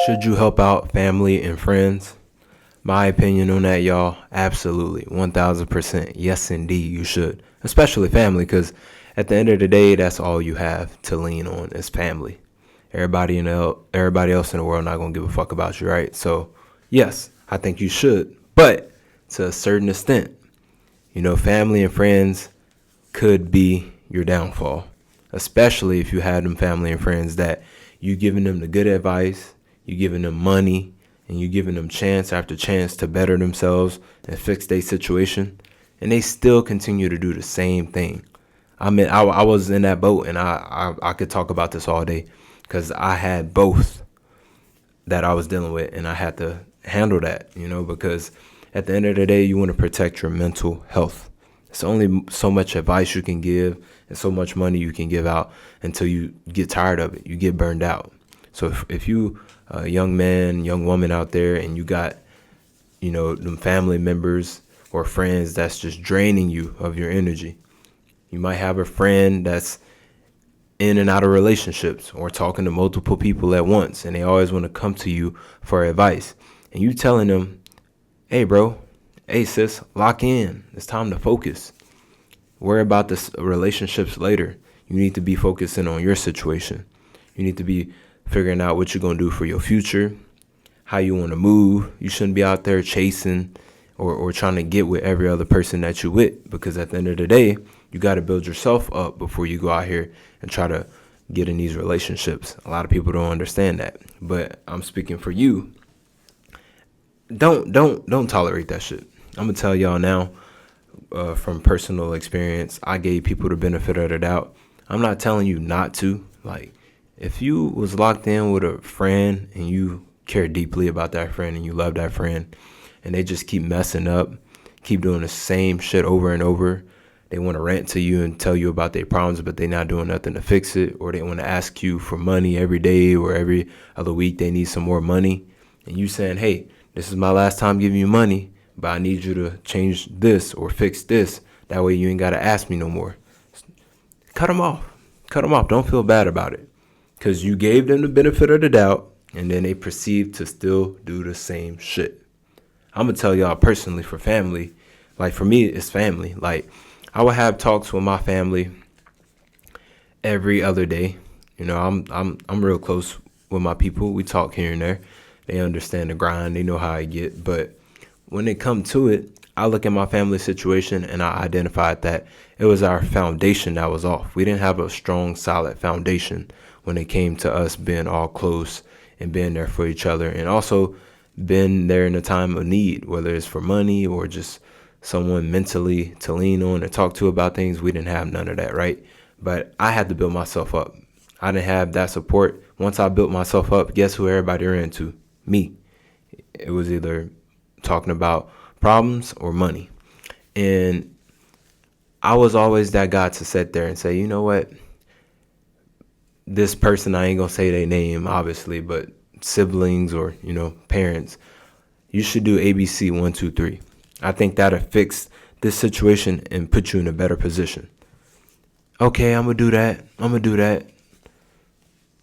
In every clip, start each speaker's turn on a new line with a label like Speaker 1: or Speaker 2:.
Speaker 1: Should you help out family and friends? My opinion on that, y'all, absolutely. 1000%. Yes, indeed, you should. Especially family, because at the end of the day, that's all you have to lean on is family. Everybody else in the world not going to give a fuck about you, right? So, yes, I think you should. But to a certain extent, family and friends could be your downfall, especially if you had them family and friends that you giving them the good advice, you giving them money, and you giving them chance after chance to better themselves and fix their situation, and they still continue to do the same thing. I was in that boat, and I could talk about this all day because I had both that I was dealing with, and I had to handle that, because at the end of the day, you want to protect your mental health. It's only so much advice you can give and so much money you can give out until you get tired of it. You get burned out. So if you a young man, young woman out there, and you got, them family members or friends that's just draining you of your energy. You might have a friend that's in and out of relationships or talking to multiple people at once, and they always want to come to you for advice. And you telling them, hey, bro, hey, sis, lock in. It's time to focus. Worry about the relationships later. You need to be focusing on your situation. You need to be figuring out what you're going to do for your future, how you want to move. You shouldn't be out there chasing or trying to get with every other person that you with, because at the end of the day, you got to build yourself up before you go out here and try to get in these relationships. A lot of people don't understand that, but I'm speaking for you. Don't tolerate that shit. I'm gonna tell y'all now, from personal experience, I gave people the benefit of the doubt. I'm not telling you not to. Like, if you was locked in with a friend and you care deeply about that friend and you love that friend, and they just keep messing up, keep doing the same shit over and over, they want to rant to you and tell you about their problems, but they're not doing nothing to fix it, or they want to ask you for money every day or every other week they need some more money, and you saying, hey, this is my last time giving you money, but I need you to change this or fix this. That way you ain't got to ask me no more. Cut them off. Cut them off. Don't feel bad about it, because you gave them the benefit of the doubt, and then they proceed to still do the same shit. I'm going to tell y'all personally, for family, like for me, it's family. Like, I would have talks with my family every other day. I'm real close with my people. We talk here and there. They understand the grind. They know how I get. But when it comes to it, I look at my family situation and I identified that it was our foundation that was off. We didn't have a strong, solid foundation when it came to us being all close and being there for each other, and also been there in a time of need, whether it's for money or just someone mentally to lean on and talk to about things. We didn't have none of that, right? But I had to build myself up. I didn't have that support. Once I built myself up, guess who everybody ran to? Me. It was either talking about problems or money. And I was always that guy to sit there and say, you know what? This person, I ain't going to say their name, obviously, but siblings or, parents, you should do ABC 1, 2, 3. I think that'll fix this situation and put you in a better position. Okay, I'm going to do that.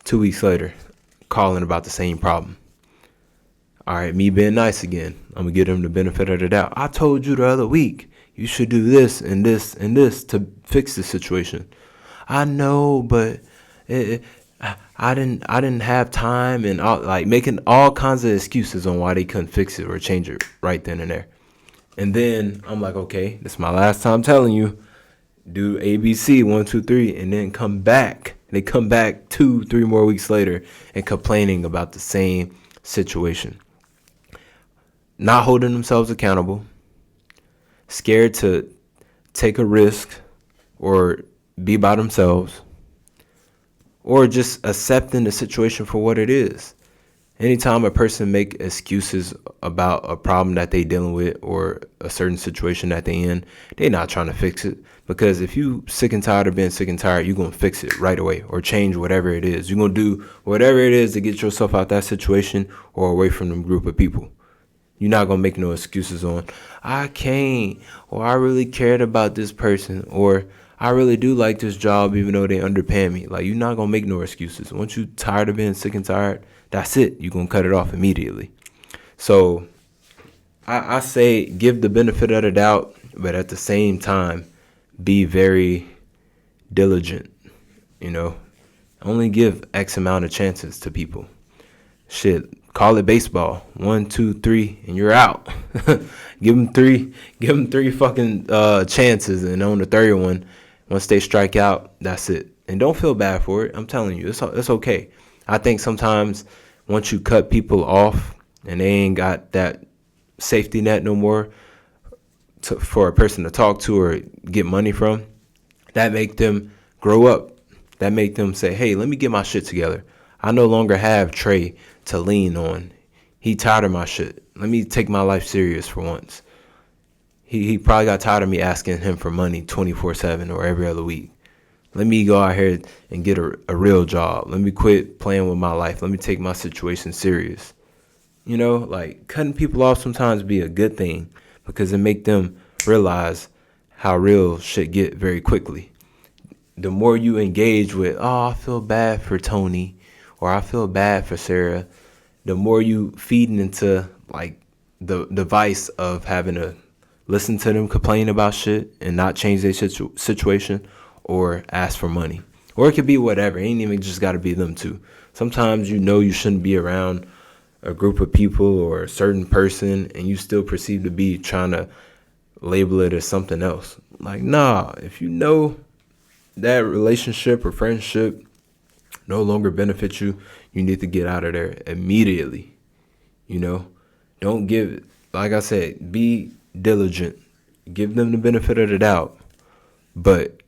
Speaker 1: 2 weeks later, calling about the same problem. All right, me being nice again. I'm going to give them the benefit of the doubt. I told you the other week, you should do this and this and this to fix the situation. I know, but I didn't have time, and making all kinds of excuses on why they couldn't fix it or change it right then and there. And then I'm like, okay, this is my last time telling you, do ABC 1, 2, 3, and then come back. They come back 2, 3 more weeks later and complaining about the same situation. Not holding themselves accountable, scared to take a risk or be by themselves, or just accepting the situation for what it is. Anytime a person make excuses about a problem that they dealing with or a certain situation that they in, they not trying to fix it. Because if you sick and tired of being sick and tired, you're going to fix it right away or change whatever it is. You're going to do whatever it is to get yourself out that situation or away from them group of people. You're not going to make no excuses on, I can't, or I really cared about this person, or I really do like this job even though they underpay me. Like, you're not going to make no excuses. Once you tired of being sick and tired, that's it. You're going to cut it off immediately. So I say give the benefit of the doubt, but at the same time, be very diligent. You know, only give X amount of chances to people. Shit, call it baseball. 1, 2, 3, and you're out. Give them three fucking chances, and on the third one, once they strike out, that's it. And don't feel bad for it. I'm telling you, it's okay. I think sometimes once you cut people off and they ain't got that safety net no more for a person to talk to or get money from, that make them grow up. That make them say, hey, let me get my shit together. I no longer have Trey to lean on. He tired of my shit. Let me take my life serious for once. He probably got tired of me asking him for money 24/7 or every other week. Let me go out here and get a real job. Let me quit playing with my life. Let me take my situation serious. You know, like cutting people off sometimes be a good thing because it make them realize how real shit get very quickly. The more you engage with, oh, I feel bad for Tony or I feel bad for Sarah, the more you feeding into like the vice of having to listen to them complain about shit and not change their situation or ask for money. Or it could be whatever. It ain't even just got to be them two. Sometimes you shouldn't be around a group of people or a certain person and you still perceive to be trying to label it as something else. Like, nah, if you know that relationship or friendship no longer benefits you, you need to get out of there immediately. You know, don't give, like I said, be diligent. Give them the benefit of the doubt, but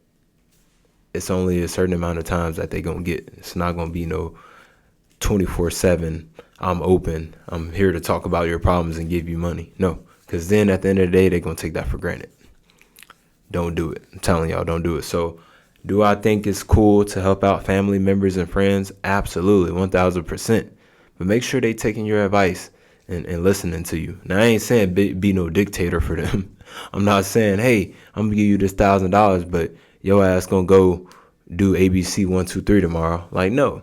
Speaker 1: it's only a certain amount of times that they gonna get. It's not gonna be no 24/7. I'm open. I'm here to talk about your problems and give you money. No, because then at the end of the day, they're gonna take that for granted. Don't do it. I'm telling y'all, don't do it. So, do I think it's cool to help out family members and friends? Absolutely, 1,000%. But make sure they taking your advice and listening to you. Now, I ain't saying be no dictator for them. I'm not saying, hey, I'm gonna give you this $1,000, but your ass gonna go do ABC 1, 2, 3 tomorrow. Like, no.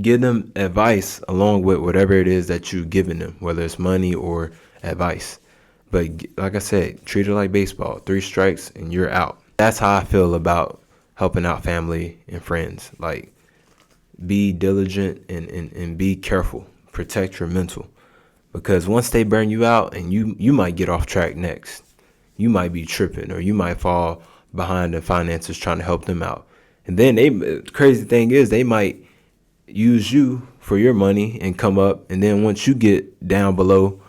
Speaker 1: Give them advice along with whatever it is that you're giving them, whether it's money or advice. But like I said, treat it like baseball. 3 strikes and you're out. That's how I feel about helping out family and friends. Like, be diligent and be careful. Protect your mental. Because once they burn you out and you might get off track next. You might be tripping or you might fall behind in finances trying to help them out. And then the crazy thing is they might use you for your money and come up. And then once you get down below,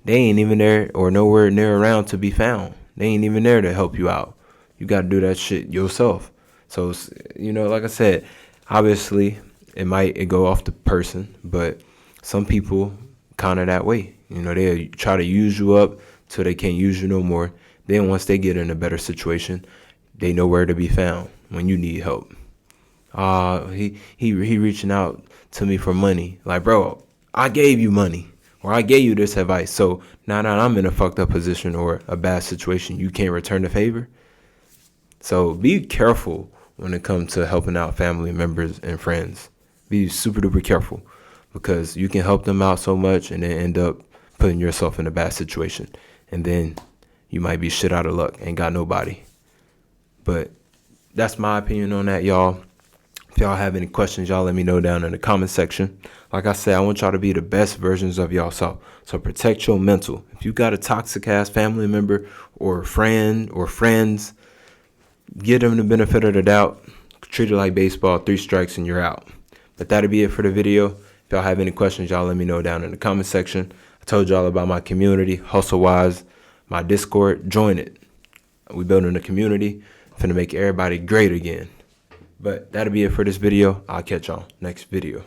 Speaker 1: they ain't even there or nowhere near around to be found. They ain't even there to help you out. You got to do that shit yourself. So, you know, like I said, obviously it go off the person, but some people kind of that way. You know, they try to use you up till they can't use you no more. Then once they get in a better situation, they know where to be found when you need help. He reaching out to me for money. Like, bro, I gave you money or I gave you this advice. So now I'm in a fucked up position or a bad situation. You can't return the favor. So be careful when it comes to helping out family members and friends. Be super duper careful because you can help them out so much and then end up putting yourself in a bad situation. And then you might be shit out of luck, ain't got nobody. But that's my opinion on that, y'all. If y'all have any questions, y'all let me know down in the comment section. Like I said, I want y'all to be the best versions of y'allself. So protect your mental. If you got a toxic ass family member or friend or friends, give them the benefit of the doubt. Treat it like baseball, 3 strikes and you're out. But that'll be it for the video. If y'all have any questions, y'all let me know down in the comment section. I told y'all about my community, Hustle Wise, my Discord. Join it. We building a community. Finna make everybody great again. But that'll be it for this video. I'll catch y'all next video.